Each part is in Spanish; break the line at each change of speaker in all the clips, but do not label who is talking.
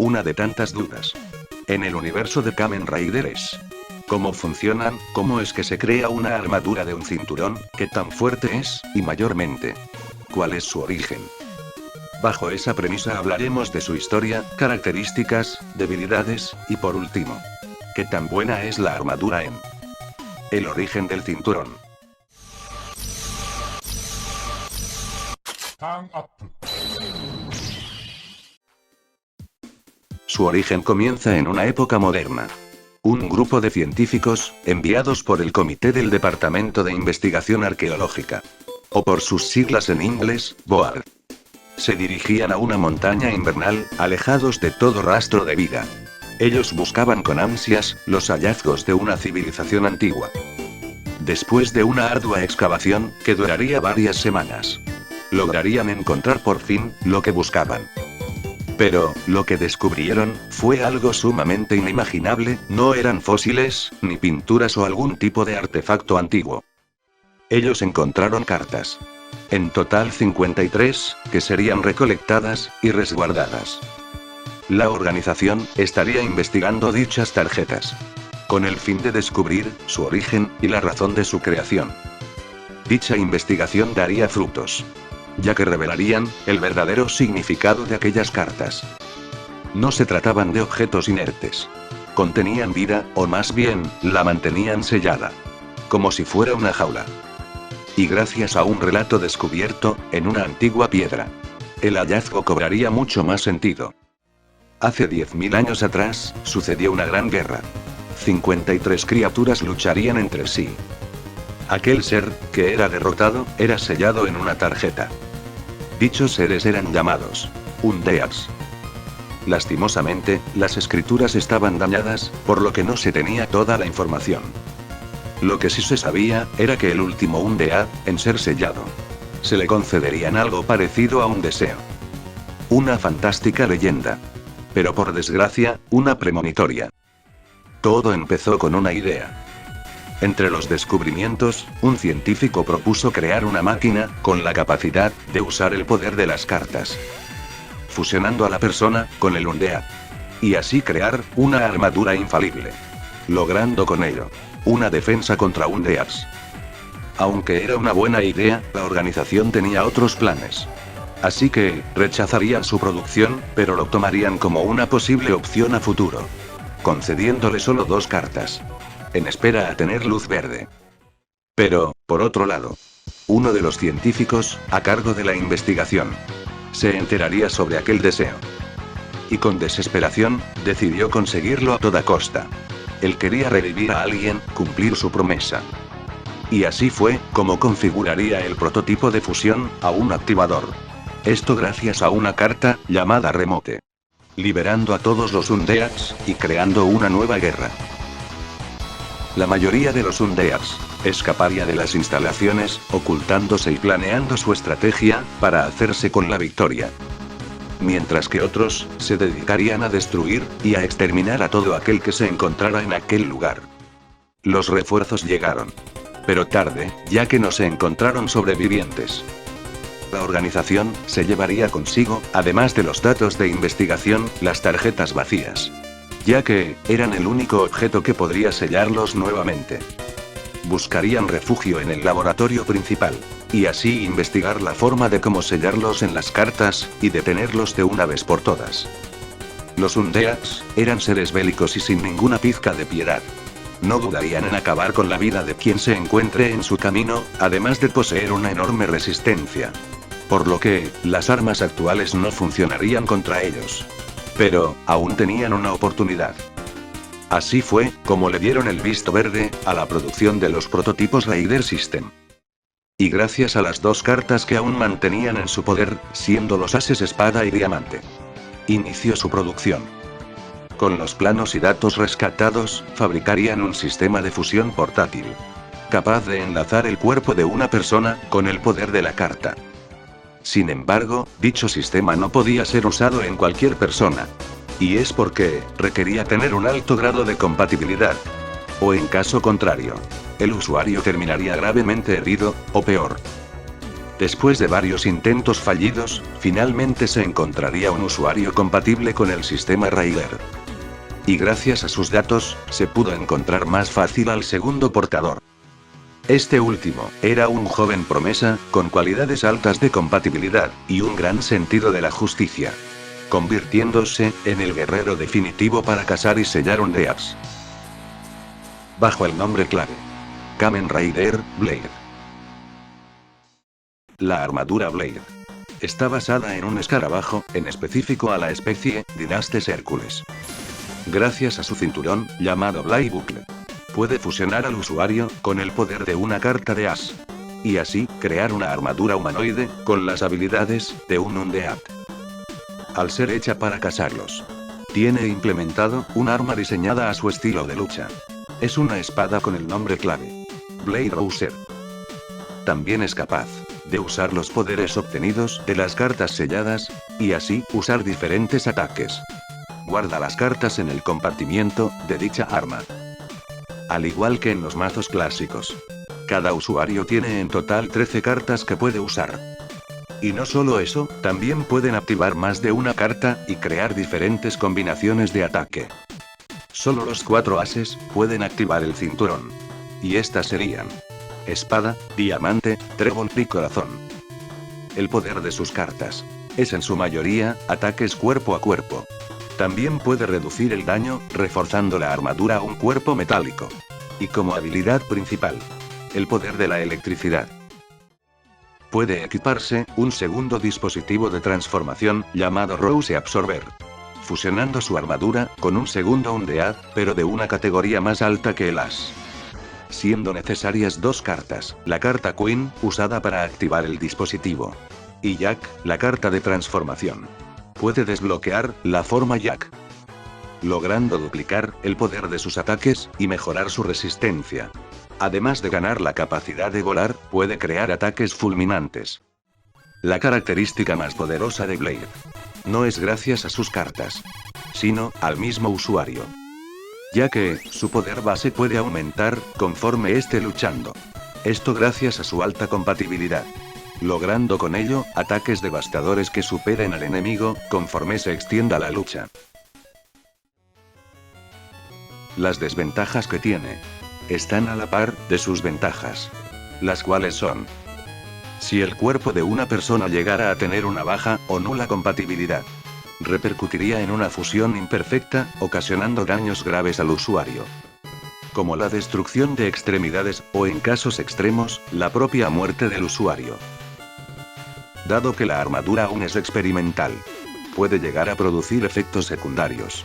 una de tantas dudas. En el universo de Kamen Rider es: ¿cómo funcionan? ¿Cómo es que se crea una armadura de un cinturón? ¿Qué tan fuerte es? Y mayormente, ¿cuál es su origen? Bajo esa premisa hablaremos de su historia, características, debilidades, y por último, ¿qué tan buena es la armadura en el origen del cinturón? Su origen comienza en una época moderna. Un grupo de científicos, enviados por el Comité del Departamento de Investigación Arqueológica, o por sus siglas en inglés, BOAR, se dirigían a una montaña invernal, alejados de todo rastro de vida. Ellos buscaban con ansias los hallazgos de una civilización antigua. Después de una ardua excavación, que duraría varias semanas, lograrían encontrar por fin lo que buscaban. Pero, lo que descubrieron, fue algo sumamente inimaginable. No eran fósiles, ni pinturas o algún tipo de artefacto antiguo. Ellos encontraron cartas. En total 53, que serían recolectadas y resguardadas. La organización estaría investigando dichas tarjetas, con el fin de descubrir su origen y la razón de su creación. Dicha investigación daría frutos, ya que revelarían el verdadero significado de aquellas cartas. No se trataban de objetos inertes. Contenían vida, o más bien, la mantenían sellada, como si fuera una jaula. Y gracias a un relato descubierto, en una antigua piedra, el hallazgo cobraría mucho más sentido. Hace 10.000 años atrás, sucedió una gran guerra. 53 criaturas lucharían entre sí. Aquel ser, que era derrotado, era sellado en una tarjeta. Dichos seres eran llamados Undeads. Lastimosamente, las escrituras estaban dañadas, por lo que no se tenía toda la información. Lo que sí se sabía, era que el último Undead, en ser sellado, se le concederían algo parecido a un deseo. Una fantástica leyenda. Pero por desgracia, una premonitoria. Todo empezó con una idea. Entre los descubrimientos, un científico propuso crear una máquina, con la capacidad de usar el poder de las cartas, fusionando a la persona con el Undead, y así crear una armadura infalible, logrando con ello una defensa contra Undeads. Aunque era una buena idea, la organización tenía otros planes. Así que, rechazarían su producción, pero lo tomarían como una posible opción a futuro, concediéndole solo 2 cartas, en espera a tener luz verde. Pero, por otro lado, uno de los científicos, a cargo de la investigación, se enteraría sobre aquel deseo. Y con desesperación, decidió conseguirlo a toda costa. Él quería revivir a alguien, cumplir su promesa. Y así fue como configuraría el prototipo de fusión a un activador. Esto gracias a una carta, llamada Remote. Liberando a todos los Undeads, y creando una nueva guerra. La mayoría de los Undeads escaparía de las instalaciones, ocultándose y planeando su estrategia, para hacerse con la victoria. Mientras que otros, se dedicarían a destruir, y a exterminar a todo aquel que se encontrara en aquel lugar. Los refuerzos llegaron. Pero tarde, ya que no se encontraron sobrevivientes. La organización, se llevaría consigo, además de los datos de investigación, las tarjetas vacías. Ya que, eran el único objeto que podría sellarlos nuevamente. Buscarían refugio en el laboratorio principal, y así investigar la forma de cómo sellarlos en las cartas, y detenerlos de una vez por todas. Los Undeads, eran seres bélicos y sin ninguna pizca de piedad. No dudarían en acabar con la vida de quien se encuentre en su camino, además de poseer una enorme resistencia. Por lo que, las armas actuales no funcionarían contra ellos. Pero, aún tenían una oportunidad. Así fue, como le dieron el visto verde, a la producción de los prototipos Raider System. Y gracias a las 2 cartas que aún mantenían en su poder, siendo los ases espada y diamante, inició su producción. Con los planos y datos rescatados, fabricarían un sistema de fusión portátil, capaz de enlazar el cuerpo de una persona, con el poder de la carta. Sin embargo, dicho sistema no podía ser usado en cualquier persona. Y es porque, requería tener un alto grado de compatibilidad. O en caso contrario, el usuario terminaría gravemente herido, o peor. Después de varios intentos fallidos, finalmente se encontraría un usuario compatible con el sistema Raider. Y gracias a sus datos, se pudo encontrar más fácil al segundo portador. Este último, era un joven promesa, con cualidades altas de compatibilidad, y un gran sentido de la justicia, convirtiéndose en el guerrero definitivo para cazar y sellar undeads. Bajo el nombre clave: Kamen Rider Blade. La armadura Blade está basada en un escarabajo, en específico a la especie Dynastes Hercules. Gracias a su cinturón, llamado Blade Buckle, puede fusionar al usuario con el poder de una carta de As, y así crear una armadura humanoide con las habilidades de un undead. Al ser hecha para cazarlos, tiene implementado un arma diseñada a su estilo de lucha. Es una espada con el nombre clave: Blade Rouser. También es capaz de usar los poderes obtenidos de las cartas selladas, y así usar diferentes ataques. Guarda las cartas en el compartimiento de dicha arma. Al igual que en los mazos clásicos, cada usuario tiene en total 13 cartas que puede usar. Y no solo eso, también pueden activar más de una carta y crear diferentes combinaciones de ataque. Solo los 4 ases pueden activar el cinturón. Y estas serían: espada, diamante, trébol y corazón. El poder de sus cartas es en su mayoría ataques cuerpo a cuerpo. También puede reducir el daño, reforzando la armadura a un cuerpo metálico. Y como habilidad principal, el poder de la electricidad. Puede equiparse un segundo dispositivo de transformación, llamado Rose Absorber, fusionando su armadura con un segundo undead, pero de una categoría más alta que el As. Siendo necesarias 2 cartas: la carta Queen, usada para activar el dispositivo, y Jack, la carta de transformación. Puede desbloquear la forma Jack, logrando duplicar el poder de sus ataques y mejorar su resistencia. Además de ganar la capacidad de volar, puede crear ataques fulminantes. La característica más poderosa de Blade no es gracias a sus cartas, sino al mismo usuario, ya que su poder base puede aumentar conforme esté luchando. Esto gracias a su alta compatibilidad, logrando con ello ataques devastadores que superen al enemigo conforme se extienda la lucha. Las desventajas que tiene están a la par de sus ventajas, las cuales son: si el cuerpo de una persona llegara a tener una baja o nula compatibilidad, repercutiría en una fusión imperfecta, ocasionando daños graves al usuario, como la destrucción de extremidades, o en casos extremos, la propia muerte del usuario. Dado que la armadura aún es experimental, puede llegar a producir efectos secundarios.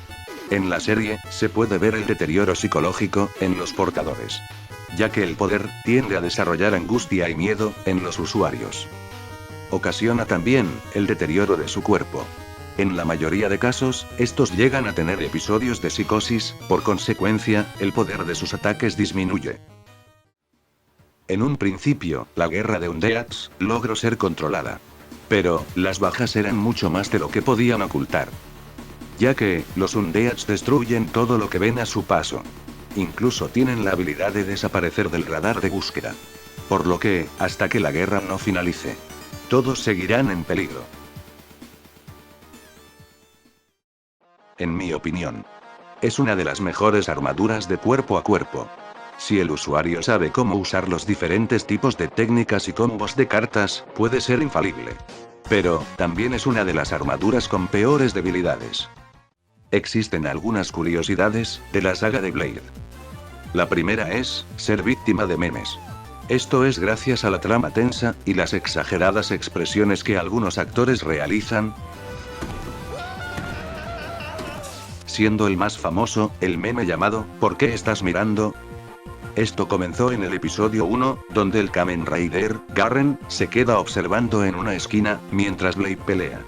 En la serie, se puede ver el deterioro psicológico en los portadores, ya que el poder tiende a desarrollar angustia y miedo en los usuarios. Ocasiona también el deterioro de su cuerpo. En la mayoría de casos, estos llegan a tener episodios de psicosis, por consecuencia, el poder de sus ataques disminuye. En un principio, la guerra de undeads logró ser controlada, pero las bajas eran mucho más de lo que podían ocultar, ya que los undeads destruyen todo lo que ven a su paso. Incluso tienen la habilidad de desaparecer del radar de búsqueda. Por lo que, hasta que la guerra no finalice, todos seguirán en peligro. En mi opinión, es una de las mejores armaduras de cuerpo a cuerpo. Si el usuario sabe cómo usar los diferentes tipos de técnicas y combos de cartas, puede ser infalible. Pero, también es una de las armaduras con peores debilidades. Existen algunas curiosidades de la saga de Blade. La primera es ser víctima de memes. Esto es gracias a la trama tensa y las exageradas expresiones que algunos actores realizan, siendo el más famoso el meme llamado ¿por qué estás mirando? Esto comenzó en el episodio 1, donde el Kamen Rider Garren se queda observando en una esquina mientras Blade pelea.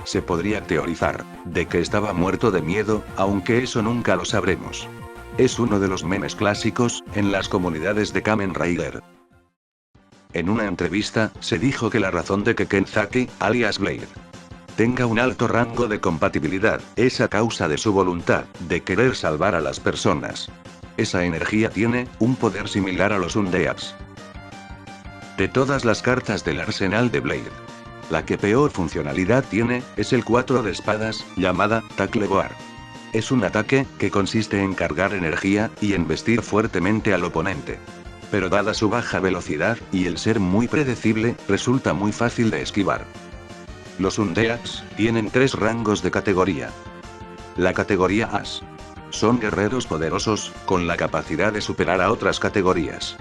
Se podría teorizar de que estaba muerto de miedo, aunque eso nunca lo sabremos. Es uno de los memes clásicos en las comunidades de Kamen Rider. En una entrevista, se dijo que la razón de que Kenzaki, alias Blade, tenga un alto rango de compatibilidad es a causa de su voluntad de querer salvar a las personas. Esa energía tiene un poder similar a los undeads. De todas las cartas del arsenal de Blade, la que peor funcionalidad tiene, es el 4 de espadas, llamada Tackle Guard. Es un ataque, que consiste en cargar energía, y embestir fuertemente al oponente. Pero dada su baja velocidad, y el ser muy predecible, resulta muy fácil de esquivar. Los Undeads tienen 3 rangos de categoría. La categoría As. Son guerreros poderosos, con la capacidad de superar a otras categorías.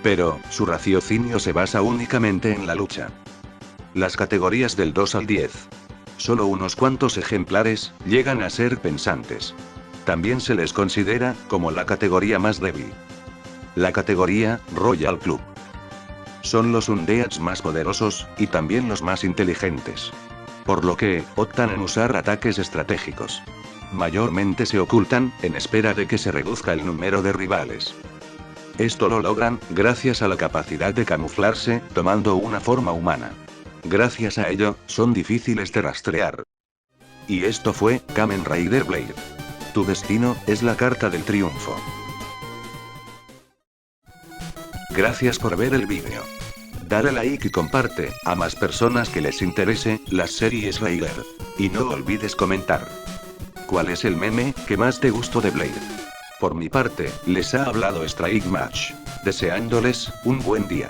Pero, su raciocinio se basa únicamente en la lucha. Las categorías del 2 al 10. Solo unos cuantos ejemplares, llegan a ser pensantes. También se les considera, como la categoría más débil. La categoría, Royal Club. Son los Undeads más poderosos, y también los más inteligentes. Por lo que, optan en usar ataques estratégicos. Mayormente se ocultan, en espera de que se reduzca el número de rivales. Esto lo logran, gracias a la capacidad de camuflarse, tomando una forma humana. Gracias a ello, son difíciles de rastrear. Y esto fue, Kamen Rider Blade. Tu destino, es la carta del triunfo. Gracias por ver el vídeo. Dale like y comparte, a más personas que les interese, las series Rider. Y no olvides comentar. ¿Cuál es el meme, que más te gustó de Blade? Por mi parte, les ha hablado Strike Match. Deseándoles, un buen día.